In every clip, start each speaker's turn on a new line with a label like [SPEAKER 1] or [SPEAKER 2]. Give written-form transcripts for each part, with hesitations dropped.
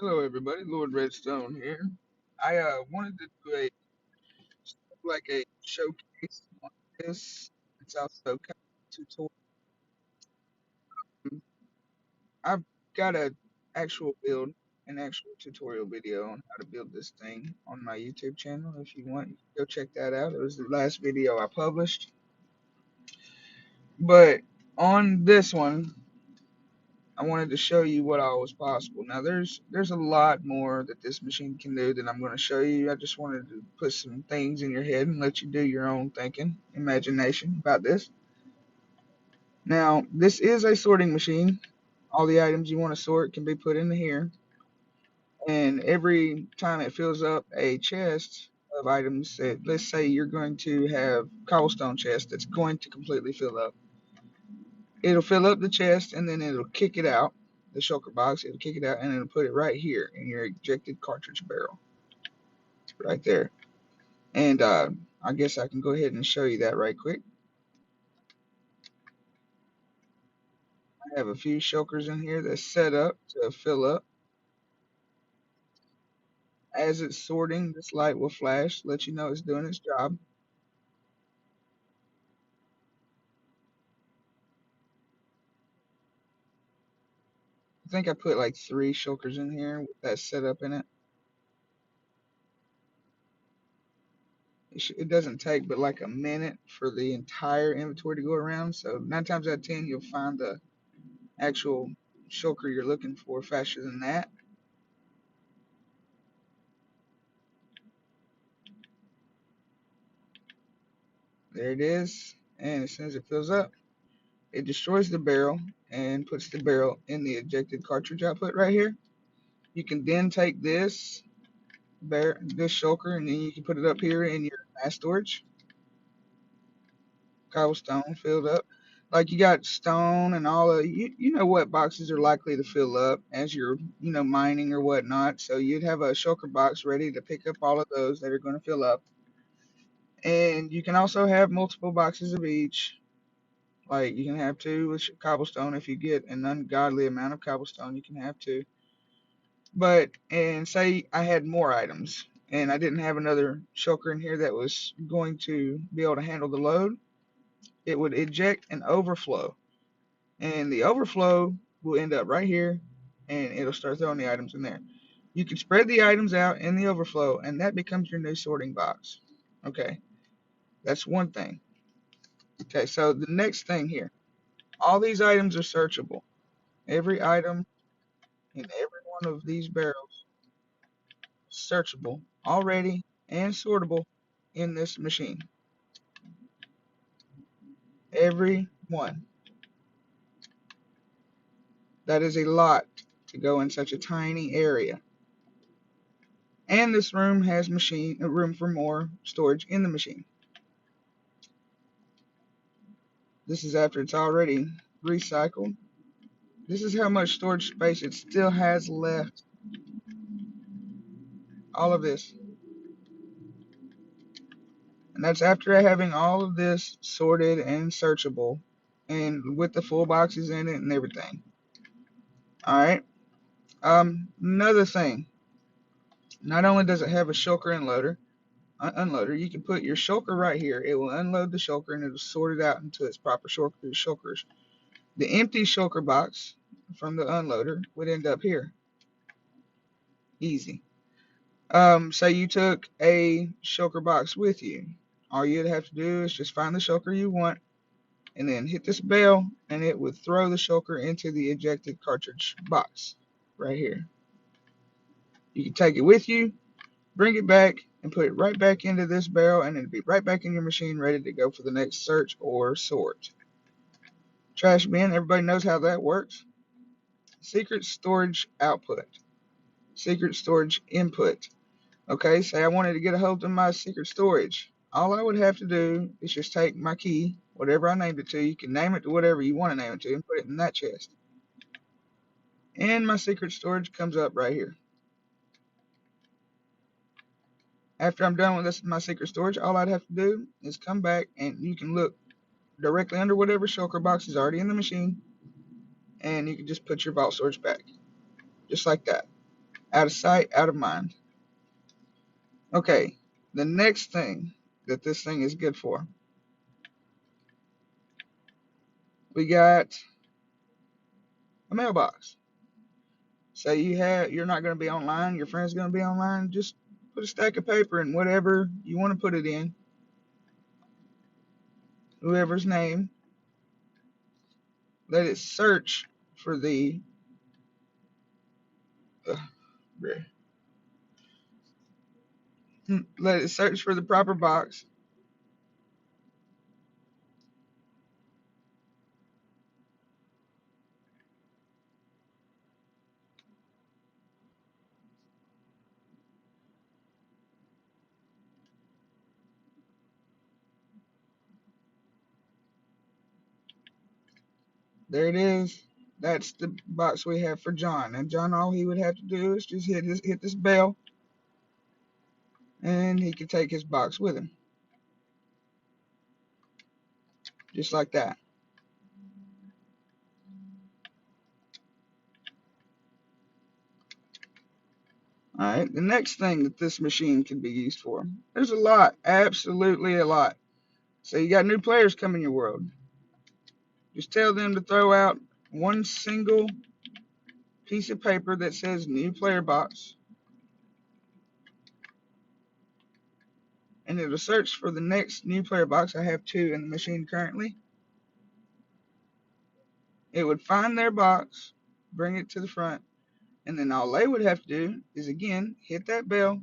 [SPEAKER 1] Hello, everybody. Lord Redstone here. I wanted to do a showcase on this. It's also kind of a tutorial. I've got an actual tutorial video on how to build this thing on my YouTube channel. If you want, you can go check that out. It was the last video I published. But on this one, I wanted to show you what all was possible. Now there's a lot more that this machine can do than I'm going to show you. I just wanted to put some things in your head and let you do your own thinking, imagination about this. Now, this is a sorting machine. All the items you want to sort can be put into here. And every time it fills up a chest of items, let's say you're going to have cobblestone chest that's going to completely fill up. It'll fill up the chest and then it'll kick it out, the shulker box. It'll kick it out and it'll put it right here in your ejected cartridge barrel, right there. And I guess I can go ahead and show you that right quick. I have a few shulkers in here that's set up to fill up. As it's sorting, this light will flash, let you know it's doing its job. I think I put like 3 shulkers in here with that set up in it. It doesn't take but like a minute for the entire inventory to go around. So 9 times out of 10, you'll find the actual shulker you're looking for faster than that. There it is. And as soon as it fills up, it destroys the barrel and puts the barrel in the ejected cartridge output right here. You can then take this shulker, and then you can put it up here in your mass storage. Cobblestone filled up. Like you got stone and all of you know what boxes are likely to fill up as you're mining or whatnot. So you'd have a shulker box ready to pick up all of those that are going to fill up. And you can also have multiple boxes of each. Like you can have 2 with cobblestone. If you get an ungodly amount of cobblestone, you can have 2. But and say I had more items and I didn't have another shulker in here that was going to be able to handle the load, it would eject an overflow. And the overflow will end up right here and it'll start throwing the items in there. You can spread the items out in the overflow and that becomes your new sorting box. Okay, that's one thing. Okay, so the next thing here, all these items are searchable. Every item in every one of these barrels is searchable already and sortable in this machine. Every one. That is a lot to go in such a tiny area. And this room has room for more storage in the machine. This is after it's already recycled. This is how much storage space it still has left. All of this. And that's after having all of this sorted and searchable and with the full boxes in it and everything. Alright. Another thing. Not only does it have a shulker unloader, you can put your shulker right here. It will unload the shulker and it'll sort it out into its proper shulkers. The empty shulker box from the unloader would end up here. Easy. Say you took a shulker box with you. All you'd have to do is just find the shulker you want and then hit this bell and it would throw the shulker into the ejected cartridge box right here. You can take it with you, bring it back, and put it right back into this barrel and it'll be right back in your machine ready to go for the next search or sort. Trash bin, everybody knows how that works. Secret storage output. Secret storage input. Okay, say I wanted to get a hold of my secret storage. All I would have to do is just take my key, whatever I named it to. You can name it to whatever you want to name it to and put it in that chest. And my secret storage comes up right here. After I'm done with my secret storage, all I'd have to do is come back and you can look directly under whatever shulker box is already in the machine and you can just put your vault storage back. Just like that. Out of sight, out of mind. Okay, the next thing that this thing is good for, we got a mailbox. Say you're not going to be online, your friend's going to be online, just put a stack of paper in whatever you want to put it in, whoever's name. Let it search for the uh, let it search for the proper box. There it is. That's the box we have for John. And John, all he would have to do is just hit this bell, and he can take his box with him, just like that. All right. The next thing that this machine can be used for, there's a lot, absolutely a lot. So you got new players coming in your world. Just tell them to throw out one single piece of paper that says new player box, and it'll search for the next new player box. I have two in the machine currently. It would find their box, bring it to the front, and then all they would have to do is again hit that bell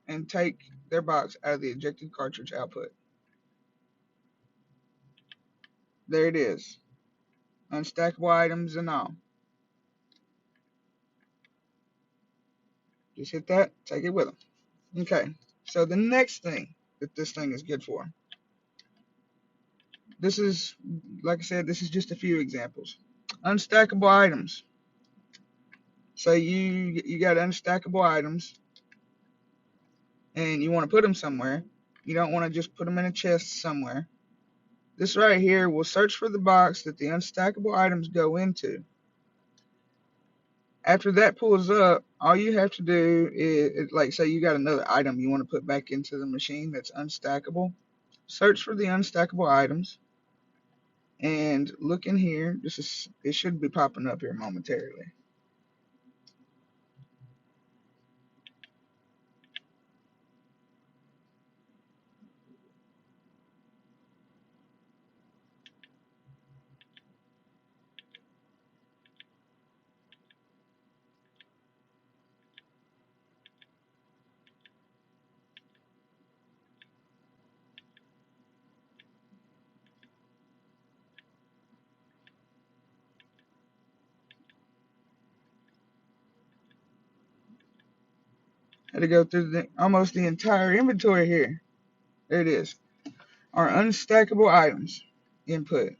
[SPEAKER 1] and take their box out of the ejected cartridge output. There it is. Unstackable items and all. Just hit that, take it with them. Okay, so the next thing that this thing is good for, this is, like I said, this is just a few examples. Unstackable items. So you got unstackable items and you want to put them somewhere. You don't want to just put them in a chest somewhere. This right here will search for the box that the unstackable items go into. After that pulls up, all you have to do is, like, say you got another item you want to put back into the machine that's unstackable. Search for the unstackable items and look in here. It should be popping up here momentarily. Had to go through almost the entire inventory here. There it is. Our unstackable items input.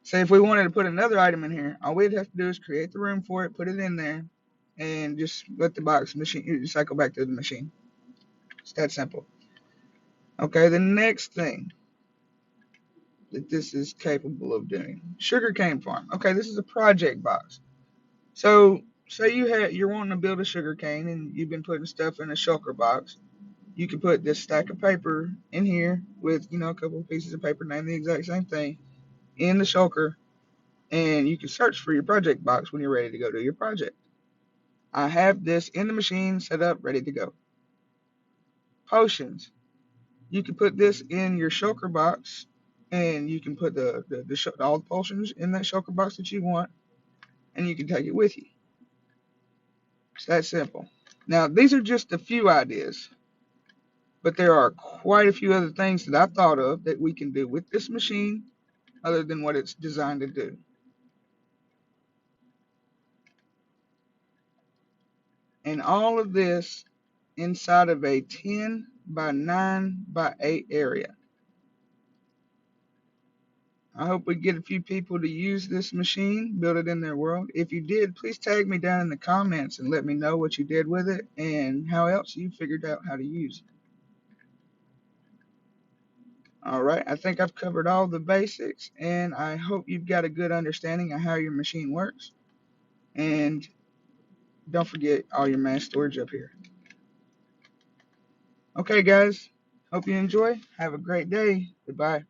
[SPEAKER 1] Say if we wanted to put another item in here, all we'd have to do is create the room for it, put it in there, and just let the box machine cycle back to the machine. It's that simple. Okay, the next thing that this is capable of doing, sugarcane farm. Okay, this is a project box. So say you're wanting to build a sugarcane and you've been putting stuff in a shulker box. You can put this stack of paper in here with a couple of pieces of paper named the exact same thing in the shulker, and you can search for your project box when you're ready to go do your project. I have this in the machine set up, ready to go. Potions. You can put this in your shulker box, and you can put all the potions in that shulker box that you want, and you can take it with you. It's that simple. Now, these are just a few ideas, but there are quite a few other things that I've thought of that we can do with this machine other than what it's designed to do. And all of this inside of a 10 by 9 by 8 area. I hope we get a few people to use this machine, build it in their world. If you did, please tag me down in the comments and let me know what you did with it and how else you figured out how to use it. All right, I think I've covered all the basics, and I hope you've got a good understanding of how your machine works. And don't forget all your mass storage up here. Okay, guys. Hope you enjoy. Have a great day. Goodbye.